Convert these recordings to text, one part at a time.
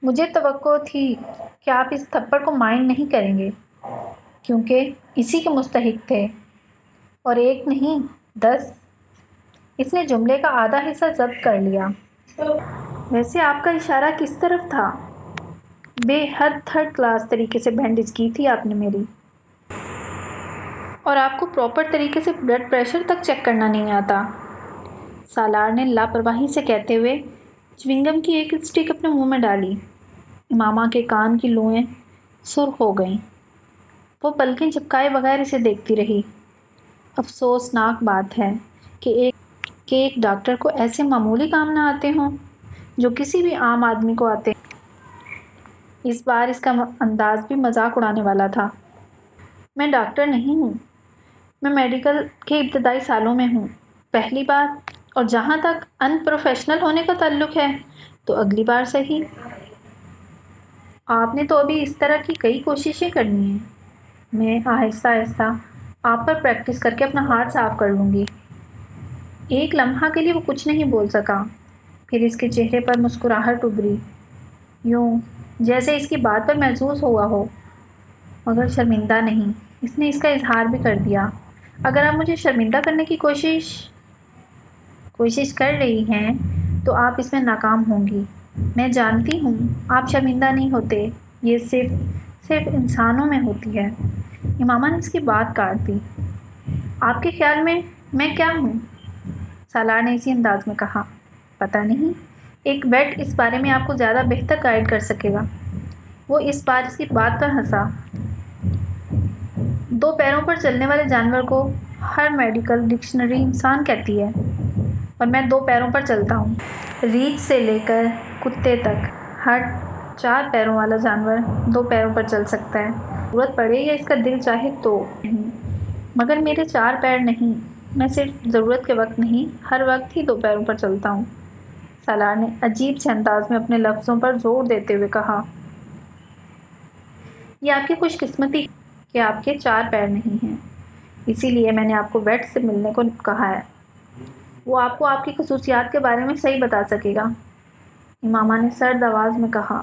مجھے توقع تھی کہ آپ اس تھپڑ کو مائنڈ نہیں کریں گے کیونکہ اسی کے مستحق تھے، اور ایک نہیں 10۔ اس نے جملے کا آدھا حصہ ضبط کر لیا۔ ویسے آپ کا اشارہ کس طرف تھا؟ بے حد تھرڈ کلاس طریقے سے بینڈیج کی تھی آپ نے میری، اور آپ کو پراپر طریقے سے بلڈ پریشر تک چیک کرنا نہیں آتا، سالار نے لاپرواہی سے کہتے ہوئے چوئنگم کی ایک اسٹک اپنے منہ میں ڈالی۔ امامہ کے کان کی لوئیں سرخ ہو گئیں۔ وہ پلکیں جھپکائے بغیر اسے دیکھتی رہی۔ افسوسناک بات ہے کہ ایک ڈاکٹر کو ایسے معمولی کام نہ آتے ہوں جو کسی بھی عام آدمی کو آتے ہیں۔ اس بار اس کا انداز بھی مذاق اڑانے والا تھا۔ میں ڈاکٹر نہیں ہوں، میں میڈیکل کے ابتدائی سالوں میں ہوں، پہلی بار، اور جہاں تک ان پروفیشنل ہونے کا تعلق ہے تو اگلی بار صحیح۔ آپ نے تو ابھی اس طرح کی کئی کوششیں کرنی ہیں۔ میں آہستہ آہستہ آپ پر پریکٹس کر کے اپنا ہاتھ صاف کر لوں گی۔ ایک لمحہ کے لیے وہ کچھ نہیں بول سکا، پھر اس کے چہرے پر مسکراہٹ ابھری، یوں جیسے اس کی بات پر محظوظ ہوا ہو، مگر شرمندہ نہیں۔ اس نے اس کا اظہار بھی کر دیا۔ اگر آپ مجھے شرمندہ کرنے کی کوشش کر رہی ہیں تو آپ اس میں ناکام ہوں گی۔ میں جانتی ہوں آپ شرمندہ نہیں ہوتے، یہ صرف انسانوں میں ہوتی ہے۔ امامہ نے اس کی بات کاٹ دی۔ آپ کے خیال میں کیا ہوں؟ سالار نے اسی انداز میں کہا۔ پتہ نہیں، ایک ویٹ اس بارے میں آپ کو زیادہ بہتر گائیڈ کر سکے گا۔ وہ اس بار اس کی بات پر ہنسا۔ 2 پیروں پر چلنے والے جانور کو ہر میڈیکل ڈکشنری انسان کہتی ہے، اور میں 2 پیروں پر چلتا ہوں۔ ریچھ سے لے کر کتے تک ہر 4 پیروں والا جانور 2 پیروں پر چل سکتا ہے، ضرورت پڑے یا اس کا دل چاہے تو نہیں، مگر میرے 4 پیر نہیں۔ میں صرف ضرورت کے وقت نہیں، ہر وقت ہی 2 پیروں پر چلتا ہوں، سالار نے عجیب سے انداز میں اپنے لفظوں پر زور دیتے ہوئے کہا۔ یہ آپ کی خوش قسمتی ہے کہ آپ کے 4 پیر نہیں ہیں، اسی لیے میں نے آپ کو ویٹ سے ملنے کو کہا ہے۔ وہ آپ کو آپ کی خصوصیات کے بارے میں صحیح بتا سکے گا، امامہ نے سرد آواز میں کہا۔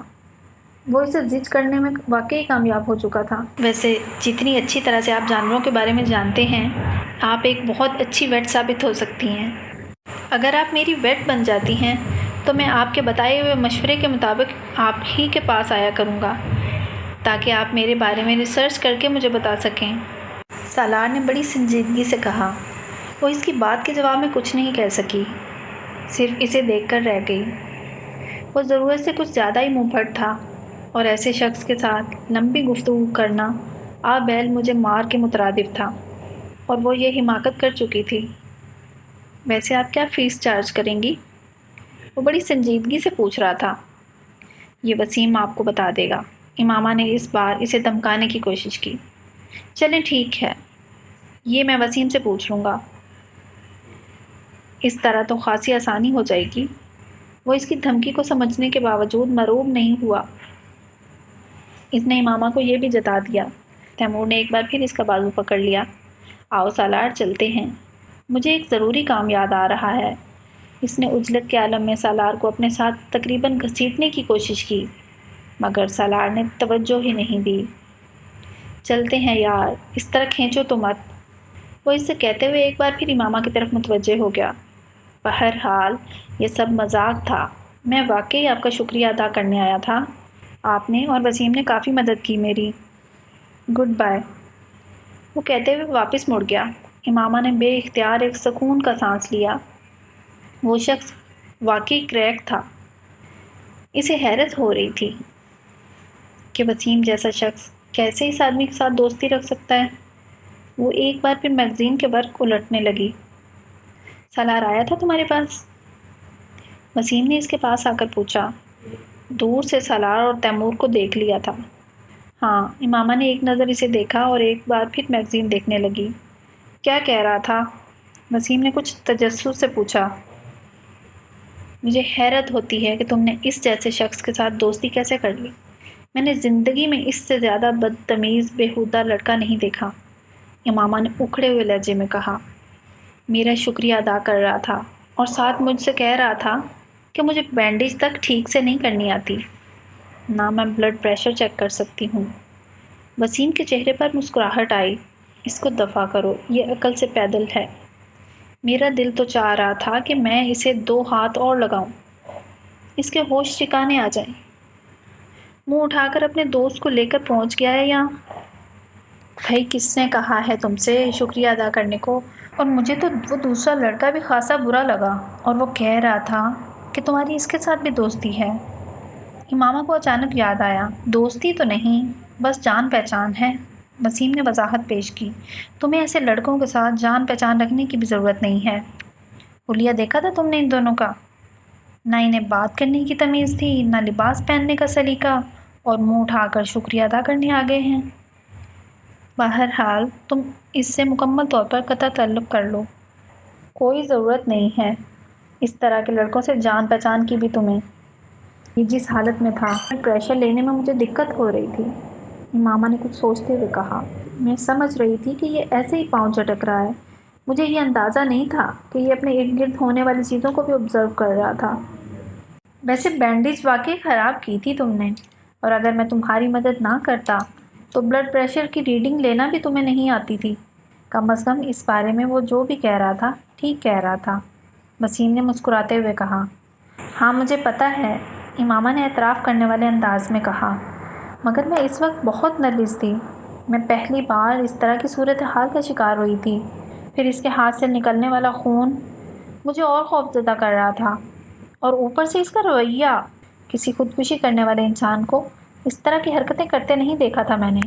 وہ اسے زج کرنے میں واقعی کامیاب ہو چکا تھا۔ ویسے جتنی اچھی طرح سے آپ جانوروں کے بارے میں جانتے ہیں، آپ ایک بہت اچھی ویٹ ثابت ہو سکتی ہیں۔ اگر آپ میری ویٹ بن جاتی ہیں تو میں آپ کے بتائے ہوئے مشورے کے مطابق آپ ہی کے پاس آیا کروں گا تاکہ آپ میرے بارے میں ریسرچ کر کے مجھے بتا سکیں، سالار نے بڑی سنجیدگی سے کہا۔ وہ اس کی بات کے جواب میں کچھ نہیں کہہ سکی، صرف اسے دیکھ کر رہ گئی۔ وہ ضرورت سے کچھ زیادہ ہی منہ پھٹ تھا، اور ایسے شخص کے ساتھ لمبی گفتگو کرنا آبیل مجھے مار کے مترادف تھا، اور وہ یہ حماقت کر چکی تھی۔ ویسے آپ کیا فیس چارج کریں گی؟ وہ بڑی سنجیدگی سے پوچھ رہا تھا۔ یہ وسیم آپ کو بتا دے گا، امامہ نے اس بار اسے دھمکانے کی کوشش کی۔ چلیں ٹھیک ہے، یہ میں وسیم سے پوچھ لوں گا، اس طرح تو خاصی آسانی ہو جائے گی۔ وہ اس کی دھمکی کو سمجھنے کے باوجود مرعوب نہیں ہوا۔ اس نے امامہ کو یہ بھی جتا دیا۔ تیمور نے ایک بار پھر اس کا بازو پکڑ لیا۔ آؤ سالار، چلتے ہیں، مجھے ایک ضروری کام یاد آ رہا ہے۔ اس نے عجلت کے عالم میں سالار کو اپنے ساتھ تقریباً گھسیٹنے کی کوشش کی، مگر سالار نے توجہ ہی نہیں دی۔ چلتے ہیں یار، اس طرح کھینچو تو مت۔ وہ اس سے کہتے ہوئے ایک بار پھر امامہ کی طرف متوجہ ہو گیا۔ بہرحال یہ سب مذاق تھا، میں واقعی آپ کا شکریہ ادا کرنے آیا تھا۔ آپ نے اور وسیم نے کافی مدد کی میری۔ Good bye. وہ کہتے ہوئے واپس مڑ گیا۔ امامہ نے بے اختیار ایک سکون کا سانس لیا۔ وہ شخص واقعی کریک تھا۔ اسے حیرت ہو رہی تھی کہ وسیم جیسا شخص کیسے اس آدمی کے ساتھ دوستی رکھ سکتا ہے۔ وہ ایک بار پھر میگزین کے ورق الٹنے لگی۔ سالار آیا تھا تمہارے پاس؟ وسیم نے اس کے پاس آ کر پوچھا۔ دور سے سالار اور تیمور کو دیکھ لیا تھا۔ ہاں، امامہ نے ایک نظر اسے دیکھا اور ایک بار پھر میگزین دیکھنے لگی۔ کیا کہہ رہا تھا؟ وسیم نے کچھ تجسس سے پوچھا۔ مجھے حیرت ہوتی ہے کہ تم نے اس جیسے شخص کے ساتھ دوستی کیسے کر لی۔ میں نے زندگی میں اس سے زیادہ بدتمیز بیہودہ لڑکا نہیں دیکھا، امامہ نے اکھڑے ہوئے لہجے میں کہا۔ میرا شکریہ ادا کر رہا تھا اور ساتھ مجھ سے کہہ رہا تھا کہ مجھے بینڈیج تک ٹھیک سے نہیں کرنی آتی۔ نہ میں بلڈ پریشر چیک کر سکتی ہوں۔ وسیم کے چہرے پر مسکراہٹ آئی۔ اس کو دفع کرو، یہ عقل سے پیدل ہے۔ میرا دل تو چاہ رہا تھا کہ میں اسے 2 ہاتھ اور لگاؤں، اس کے ہوش ٹھکانے آ جائیں۔ منہ اٹھا کر اپنے دوست کو لے کر پہنچ گیا ہے یہاں۔ بھائی کس نے کہا ہے تم سے شکریہ ادا کرنے کو؟ اور مجھے تو وہ دوسرا لڑکا بھی خاصا برا لگا، اور وہ کہہ رہا تھا کہ تمہاری اس کے ساتھ بھی دوستی ہے۔ امامہ کو اچانک یاد آیا، دوستی تو نہیں، بس جان پہچان ہے۔ وسیم نے وضاحت پیش کی، تمہیں ایسے لڑکوں کے ساتھ جان پہچان رکھنے کی بھی ضرورت نہیں ہے۔ حلیہ دیکھا تھا تم نے ان دونوں کا؟ نہ انہیں بات کرنے کی تمیز تھی، نہ لباس پہننے کا سلیقہ، اور منہ اٹھا کر شکریہ ادا کرنے آ گئے ہیں۔ بہرحال تم اس سے مکمل طور پر قطع تعلق کر لو، کوئی ضرورت نہیں ہے اس طرح کے لڑکوں سے جان پہچان کی بھی تمہیں۔ یہ جس حالت میں تھا، پریشر لینے میں مجھے دقت ہو رہی تھی۔ امامہ نے کچھ سوچتے ہوئے کہا، میں سمجھ رہی تھی کہ یہ ایسے ہی پاؤں چٹک رہا ہے، مجھے یہ اندازہ نہیں تھا کہ یہ اپنے ارد گرد ہونے والی چیزوں کو بھی آبزرو کر رہا تھا۔ ویسے بینڈیج واقعی خراب کی تھی تم نے، اور اگر میں تمہاری مدد نہ کرتا تو بلڈ پریشر کی ریڈنگ لینا بھی تمہیں نہیں آتی تھی۔ کم از کم اس بارے میں وہ جو بھی کہہ رہا تھا ٹھیک کہہ رہا تھا، وسیم نے مسکراتے ہوئے کہا۔ ہاں مجھے پتہ ہے، امامہ نے اعتراف کرنے والے انداز میں کہا، مگر میں اس وقت بہت نروس تھی۔ میں پہلی بار اس طرح کی صورتحال کا شکار ہوئی تھی، پھر اس کے ہاتھ سے نکلنے والا خون مجھے اور خوفزدہ کر رہا تھا، اور اوپر سے اس کا رویہ، کسی خودکشی کرنے والے انسان کو اس طرح کی حرکتیں کرتے نہیں دیکھا تھا میں نے۔